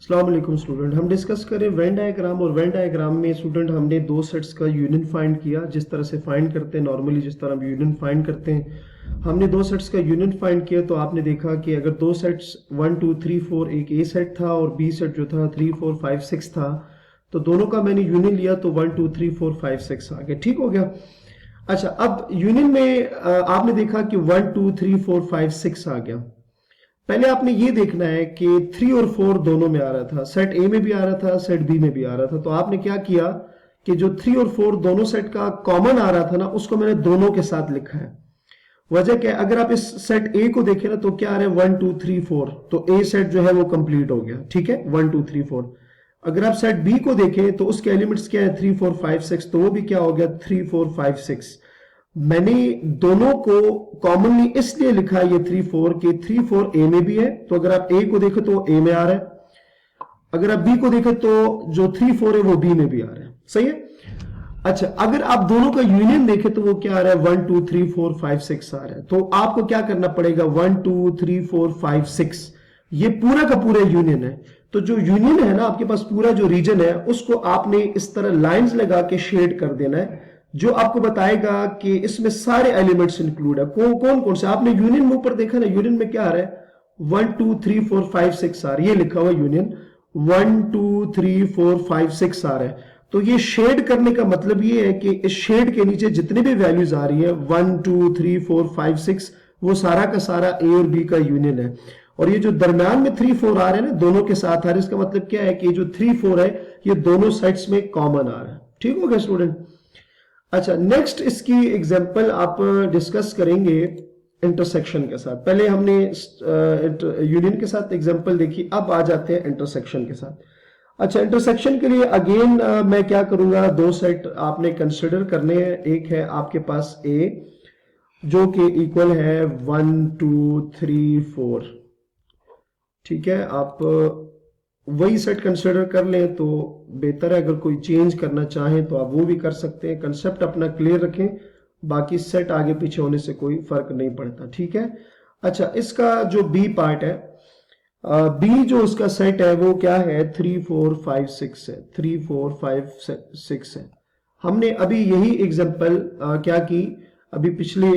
अस्सलाम वालेकुम स्टूडेंट, हम डिस्कस करें वेन डायग्राम। और वेन डायग्राम में स्टूडेंट हमने दो सेट्स का यूनियन फाइंड किया। जिस तरह से फाइंड करते हैं नॉर्मली, जिस तरह हम यूनियन फाइंड करते हैं, हमने दो सेट्स का यूनियन फाइंड किया। तो आपने देखा कि अगर दो सेट्स 1 2 3 4, एक ए सेट था और बी सेट जो था 3 4 5 6 था, तो दोनों का मैंने यूनियन लिया तो 1 2 3 4 5 6 आ गया। ठीक हो गया। अच्छा, अब यूनियन में आपने देखा कि 1 2 3 4 5 6 आ गया। पहले आपने ये देखना है कि 3 और 4 दोनों में आ रहा था, सेट ए में भी आ रहा था, सेट बी में भी आ रहा था। तो आपने क्या किया कि जो 3 और 4 दोनों सेट का कॉमन आ रहा था ना, उसको मैंने दोनों के साथ लिखा है। वजह क्या है, अगर आप इस सेट ए को देखें ना तो क्या आ रहा है 1 2 3 4, तो ए सेट जो है वो कंप्लीट हो गया। ठीक है, 1 2 3 4। अगर आप सेट बी को देखें तो उसके एलिमेंट्स क्या है 3 4 5 6, तो वो भी क्या हो गया 3 4 5 6। मैंने दोनों को कॉमनली इसलिए लिखा ये 3 4 कि 3 4 ए में भी है, तो अगर आप ए को देखें तो ए में आ रहा है। अगर आप बी को देखें तो जो 3 4 है वो बी में भी आ रहा है। सही है। अच्छा, अगर आप दोनों का यूनियन देखें तो वो क्या आ रहा है 1 2 3 4 5 6 आ रहा है। तो आपको क्या करना पड़ेगा 1 2 3 4 5 6, ये पूरा का पूरा यूनियन है। तो जो यूनियन है ना, आपके पास पूरा जो रीजन है उसको आपने इस तरह लाइंस लगा के शेड कर देना है, जो आपको बताएगा कि इसमें सारे एलिमेंट्स इंक्लूड है। कौन कौन से आपने यूनियन में ऊपर देखा ना, यूनियन में क्या आ रहा है 1 2 3 4 5 6 आ रहा है, ये लिखा हुआ यूनियन 1 2 3 4 5 6 आ रहा है। तो ये शेड करने का मतलब ये है कि इस शेड के नीचे जितने भी वैल्यूज आ रही है 1 2 3 4 5 6, वो सारा का सारा ए और बी का यूनियन है। और ये जो दरम्यान में 3 4 आ रहे हैं ना, दोनों के साथ आ रहे हैं, इसका मतलब क्या है कि जो 3 4 है ये दोनों साइड्स में कॉमन आ रहा है। ठीक हो गया स्टूडेंट। अच्छा, नेक्स्ट इसकी एग्जांपल आप डिस्कस करेंगे इंटरसेक्शन के साथ। पहले हमने यूनियन के साथ एग्जांपल देखी, अब आ जाते हैं इंटरसेक्शन के साथ। अच्छा, इंटरसेक्शन के लिए अगेन मैं क्या करूंगा, दो सेट आपने कंसिडर करने हैं। एक है आपके पास ए जो कि इक्वल है 1 2 3 4। ठीक है, आप वही सेट कंसिडर कर लें तो बेहतर है। अगर कोई चेंज करना चाहें तो आप वो भी कर सकते हैं। कंसेप्ट अपना क्लियर रखें, बाकी सेट आगे पीछे होने से कोई फर्क नहीं पड़ता। ठीक है। अच्छा, इसका जो बी पार्ट है, बी जो उसका सेट है वो क्या है 3 4 5 6 है, 3 4 5 6 है। हमने अभी यही एग्जांपल क्या की, अभी पिछले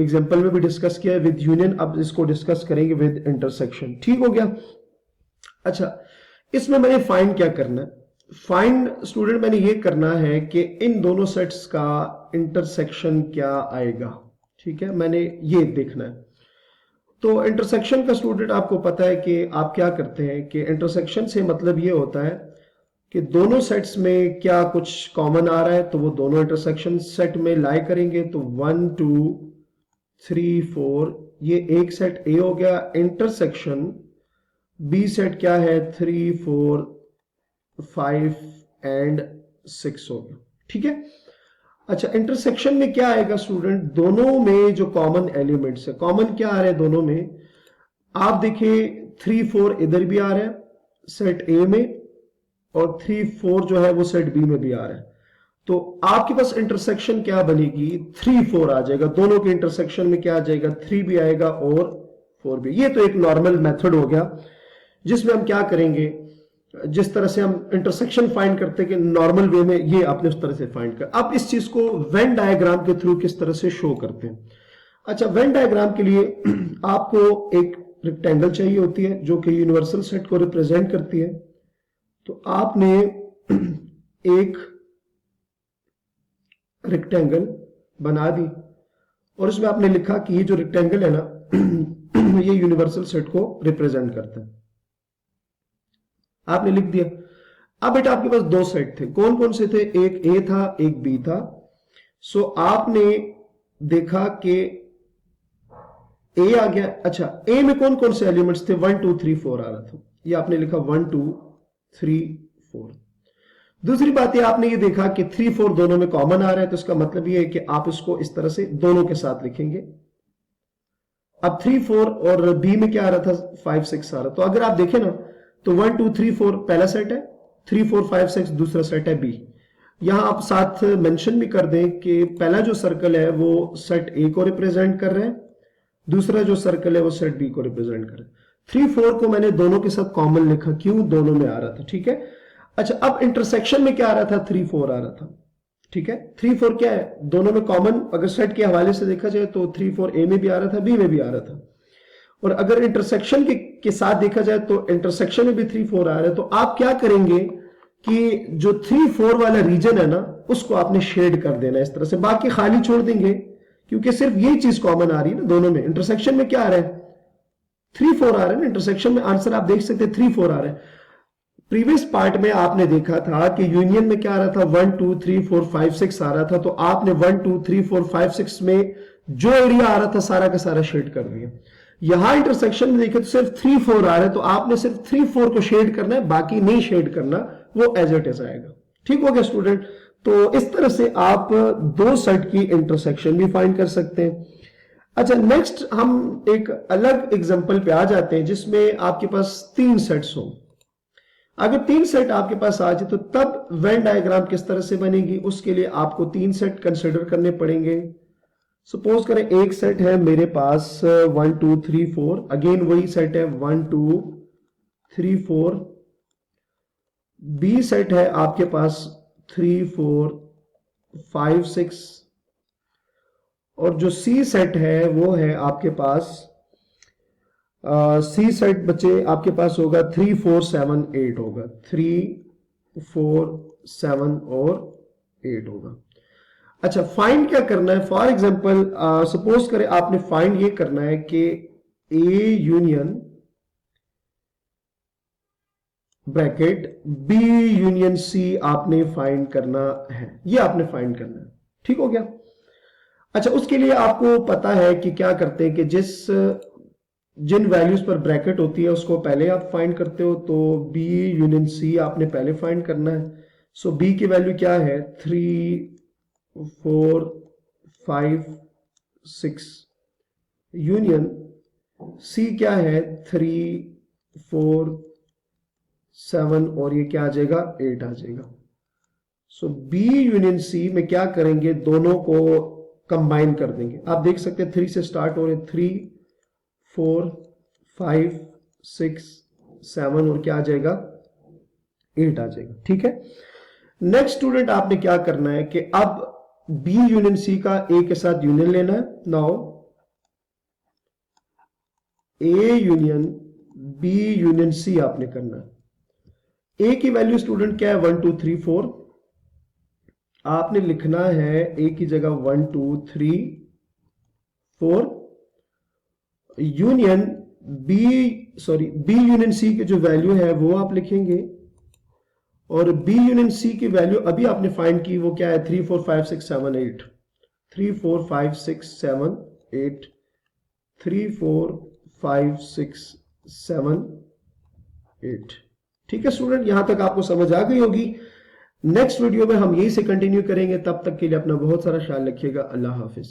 एग्जांपल में भी डिस्कस किया विद यूनियन, अब इसको डिस्कस करेंगे विद इंटरसेक्शन। ठीक हो गया। अच्छा, इसमें मैंने फाइंड क्या करना है, फाइंड स्टूडेंट मैंने ये करना है कि इन दोनों सेट्स का इंटरसेक्शन क्या आएगा। ठीक है, मैंने ये देखना है। तो इंटरसेक्शन का स्टूडेंट आपको पता है कि आप क्या करते हैं कि इंटरसेक्शन से मतलब ये होता है कि दोनों सेट्स में क्या कुछ कॉमन आ रहा है, तो वो दोनों इंटरसेक्शन सेट में लाई करेंगे। तो 1 2 3 4 ये एक सेट ए हो गया, इंटरसेक्शन बी सेट क्या है 3 4 5 एंड 6 हो गया। ठीक है। अच्छा, इंटरसेक्शन में क्या आएगा स्टूडेंट, दोनों में जो कॉमन एलिमेंट्स है, कॉमन क्या आ रहे हैं दोनों में, आप देखिए 3 4 इधर भी आ रहा है सेट ए में, और 3 4 जो है वो सेट बी में भी आ रहा है। तो आपके पास इंटरसेक्शन क्या बनेगी 3 4 आ जाएगा। दोनों के इंटरसेक्शन में क्या आ जाएगा 3 भी आएगा और 4 भी। ये तो एक नॉर्मल मेथड हो गया जिसमें हम क्या करेंगे, जिस तरह से हम इंटरसेक्शन फाइंड करते हैं कि नॉर्मल वे में, ये आपने उस तरह से फाइंड कर। अब इस चीज को वेन डायग्राम के थ्रू किस तरह से शो करते हैं। अच्छा, वेन डायग्राम के लिए आपको एक रेक्टेंगल चाहिए होती है जो कि यूनिवर्सल सेट को रिप्रेजेंट करती है। तो आपने एक रेक्टेंगल बना दी और इसमें आपने लिखा कि ये जो रेक्टेंगल है ना ये यूनिवर्सल सेट को रिप्रेजेंट करता है, आपने लिख दिया। अब बेटा आपके पास दो सेट थे, कौन कौन से थे, एक ए था एक बी था। सो आपने देखा कि ए आ गया। अच्छा, ए में कौन कौन से एलिमेंट्स थे 1 2 3 4 आ रहा था, ये आपने लिखा 1 2 3 4। दूसरी बात है, आपने ये देखा कि 3 4 दोनों में कॉमन आ रहा है, तो इसका मतलब ये है कि आप इसको इस तरह से दोनों के साथ लिखेंगे। अब 3 4 और बी में क्या आ रहा था 5 6 आ रहा। तो अगर आप देखें ना तो 1 2 3 4 पहला सेट है, 3 4 5 6 दूसरा सेट है बी। यहां आप साथ मेंशन भी कर दें कि पहला जो सर्कल है वो सेट ए को रिप्रेजेंट कर रहे हैं, दूसरा जो सर्कल है वो सेट बी को रिप्रेजेंट कर रहे हैं। 3 4 को मैंने दोनों के साथ कॉमन लिखा, क्यों, दोनों में आ रहा था, ठीक है। अच्छा, अब इंटरसेक्शन में क्या आ रहा था, 3 4 आ रहा था, ठीक है। 3 4 क्या है, दोनों में कॉमन, अगर सेट के हवाले से देखा जाए तो 3 4 ए में भी आ रहा था, बी में भी आ रहा था। और अगर इंटरसेक्शन के साथ देखा जाए तो इंटरसेक्शन में भी 3 4 आ रहा है। तो आप क्या करेंगे कि जो 3 4 वाला रीजन है ना, उसको आपने शेड कर देना इस तरह से, बाकी खाली छोड़ देंगे, क्योंकि सिर्फ यही चीज कॉमन आ रही है ना दोनों में। इंटरसेक्शन में क्या आ रहा है, 3 4 आ रहा है ना, इंटरसेक्शन में आंसर आप देख सकते हैं 3 4 आ रहा है। प्रीवियस पार्ट में आपने देखा था कि यूनियन में क्या आ रहा था, 1 2 3 4 5 6 आ रहा था, तो आपने 1 2 3 4 5 6 में जो एरिया आ रहा था सारा का सारा शेड कर दिया। यहां इंटरसेक्शन में देखे तो सिर्फ 3 4 आ रहा है, तो आपने सिर्फ 3 4 को शेड करना है, बाकी नहीं शेड करना, वो एज इट इज आएगा। ठीक हो गया स्टूडेंट। तो इस तरह से आप दो सेट की इंटरसेक्शन भी फाइंड कर सकते हैं। अच्छा, नेक्स्ट हम एक अलग एग्जांपल पे आ जाते हैं जिसमें आपके पास 3 सेट्स हो। अगर 3 सेट आपके पास आ जाए तो तब वेन डायग्राम किस तरह से बनेगी, उसके लिए आपको 3 सेट कंसिडर करने पड़ेंगे। सपोज करें एक सेट है मेरे पास 1 2 3 4, अगेन वही सेट है 1 2 3 4। बी सेट है आपके पास 3 4 5 6, और जो सी सेट है वो है आपके पास सी सेट बच्चे आपके पास होगा 3 4 7 8 होगा, 3 4 7 और 8 होगा। अच्छा, फाइंड क्या करना है, फॉर एग्जांपल सपोज करें आपने फाइंड ये करना है कि A union bracket B union C आपने फाइंड करना है, ये आपने फाइंड करना है। ठीक हो गया। अच्छा, उसके लिए आपको पता है कि क्या करते हैं कि जिन वैल्यूज पर ब्रैकेट होती है उसको पहले आप फाइंड करते हो, तो बी यूनियन सी आपने पहले फाइंड करना है। सो बी की वैल्यू क्या है, 3 4 5 6, यूनियन सी क्या है 3 4 7, और ये क्या आ जाएगा 8 आ जाएगा। सो बी यूनियन सी में क्या करेंगे, दोनों को कंबाइन कर देंगे। आप देख सकते हैं 3 से स्टार्ट हो रहे, 3 4 5 6 7, और क्या आ जाएगा 8 आ जाएगा। ठीक है। नेक्स्ट स्टूडेंट आपने क्या करना है कि अब बी यूनियन सी का ए के साथ यूनियन लेना है। Now A union B union C आपने करना है। ए की वैल्यू स्टूडेंट क्या है 1 2 3 4, आपने लिखना है ए की जगह 1 2 3 4, यूनियन बी यूनियन सी की जो वैल्यू है वो आप लिखेंगे, और बी यूनियन सी की वैल्यू अभी आपने फाइंड की, वो क्या है 3 4 5 6 7 8, 3 4 5 6 7 8, 3 4 5 6 7 8। ठीक है स्टूडेंट, यहां तक आपको समझ आ गई होगी। नेक्स्ट वीडियो में हम यही से कंटिन्यू करेंगे, तब तक के लिए अपना बहुत सारा ख्याल रखिएगा। अल्लाह हाफिज।